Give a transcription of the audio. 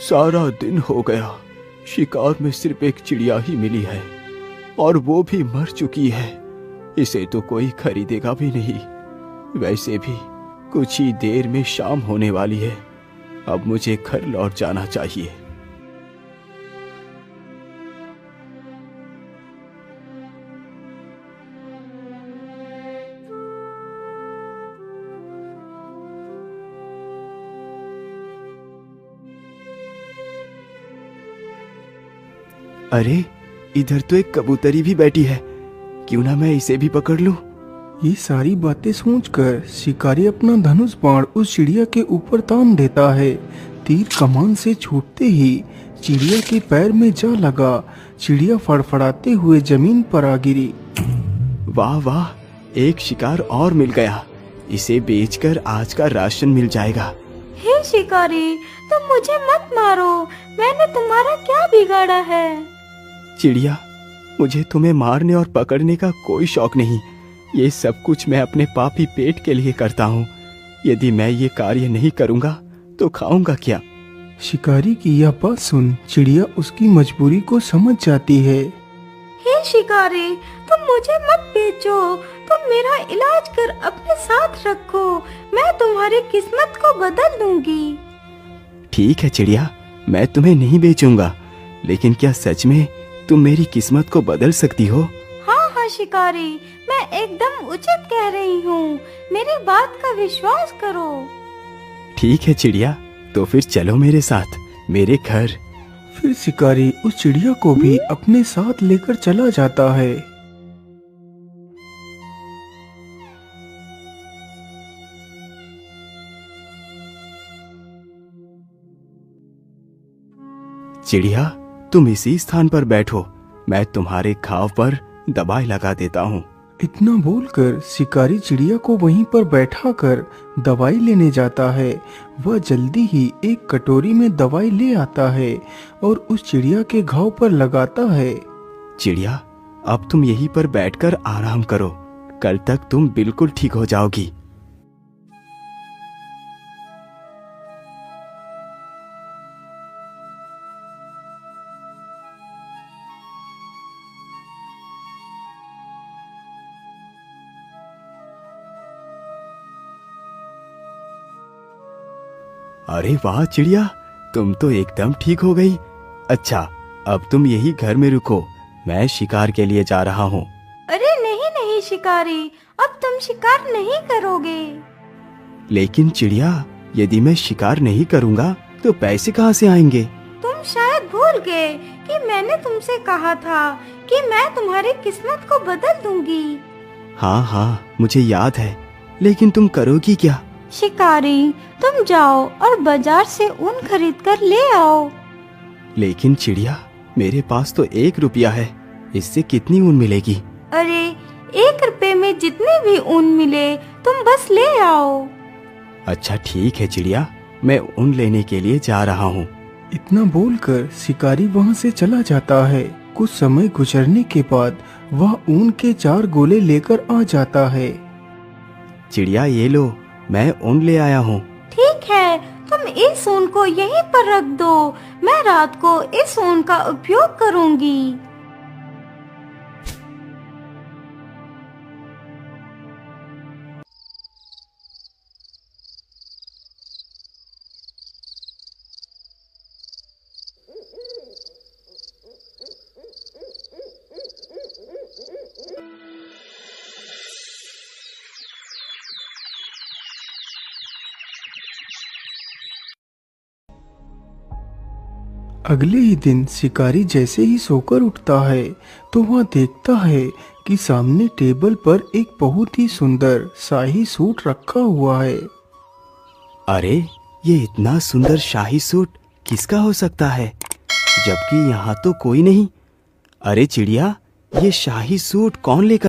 सारा दिन हो गया, शिकार में सिर्फ एक चिड़िया ही मिली है और वो भी मर चुकी है। इसे तो कोई खरीदेगा भी नहीं। वैसे भी कुछ ही देर में शाम होने वाली है। अब मुझे घर लौट जाना चाहिए। अरे, इधर तो एक कबूतरी भी बैठी है। क्यों ना मैं इसे भी पकड़ लूं? ये सारी बातें सोचकर शिकारी अपना धनुष बाण उस चिड़िया के ऊपर तान देता है। तीर कमान से छूटते ही चिड़िया के पैर में जा लगा। चिड़िया फड़फड़ाते हुए जमीन पर आ गिरी। वाह वाह, एक शिकार और मिल गया। इसे बेचकर आज का राशन मिल जाएगा। हे शिकारी, तुम मुझे मत मारो। मैंने तुम्हारा क्या बिगाड़ा है? चिड़िया, मुझे तुम्हें मारने और पकड़ने का कोई शौक नहीं। ये सब कुछ मैं अपने पापी पेट के लिए करता हूँ। यदि मैं ये कार्य नहीं करूँगा तो खाऊंगा क्या? शिकारी की यह बात सुन चिड़िया उसकी मजबूरी को समझ जाती है। हे शिकारी, तुम मुझे मत बेचो। तुम मेरा इलाज कर अपने साथ रखो। मैं तुम्हारी किस्मत को बदल दूंगी। ठीक है चिड़िया, मैं तुम्हें नहीं बेचूंगा। लेकिन क्या सच में तुम मेरी किस्मत को बदल सकती हो? हाँ हाँ शिकारी, मैं एकदम उचित कह रही हूँ। मेरी बात का विश्वास करो। ठीक है चिड़िया, तो फिर चलो मेरे साथ मेरे घर। फिर शिकारी उस चिड़िया को भी अपने साथ लेकर चला जाता है। चिड़िया, तुम इसी स्थान पर बैठो। मैं तुम्हारे घाव पर दवाई लगा देता हूँ। इतना बोलकर शिकारी चिड़िया को वहीं पर बैठाकर दवाई लेने जाता है। वह जल्दी ही एक कटोरी में दवाई ले आता है और उस चिड़िया के घाव पर लगाता है। चिड़िया, अब तुम यहीं पर बैठकर आराम करो। कल तक तुम बिल्कुल ठीक हो जाओगी। अरे वाह चिड़िया, तुम तो एकदम ठीक हो गई। अच्छा, अब तुम यही घर में रुको। मैं शिकार के लिए जा रहा हूँ। अरे नहीं नहीं शिकारी, अब तुम शिकार नहीं करोगे। लेकिन चिड़िया, यदि मैं शिकार नहीं करूँगा तो पैसे कहाँ से आएंगे? तुम शायद भूल गए कि मैंने तुमसे कहा था कि मैं तुम्हारी किस्मत को बदल दूंगी। हाँ हाँ, मुझे याद है। लेकिन तुम करोगी क्या? शिकारी, तुम जाओ और बाजार से ऊन खरीद कर ले आओ। लेकिन चिड़िया, मेरे पास तो 1 रुपया है। इससे कितनी ऊन मिलेगी? अरे, 1 रुपए में जितने भी ऊन मिले तुम बस ले आओ। अच्छा ठीक है चिड़िया, मैं ऊन लेने के लिए जा रहा हूँ। इतना बोलकर शिकारी वहाँ से चला जाता है। कुछ समय गुजरने के बाद वह ऊन के 4 गोले लेकर आ जाता है। चिड़िया, ये लो, मैं ऊन ले आया हूँ। ठीक है, तुम इस ऊन को यहीं पर रख दो। मैं रात को इस ऊन का उपयोग करूंगी। अगले ही दिन शिकारी जैसे ही सोकर उठता है तो वह देखता है कि सामने टेबल पर एक बहुत ही सुंदर शाही सूट रखा हुआ है। अरे, ये इतना सुंदर शाही सूट किसका हो सकता है, जबकि यहाँ तो कोई नहीं। अरे चिड़िया, ये शाही सूट कौन लेकर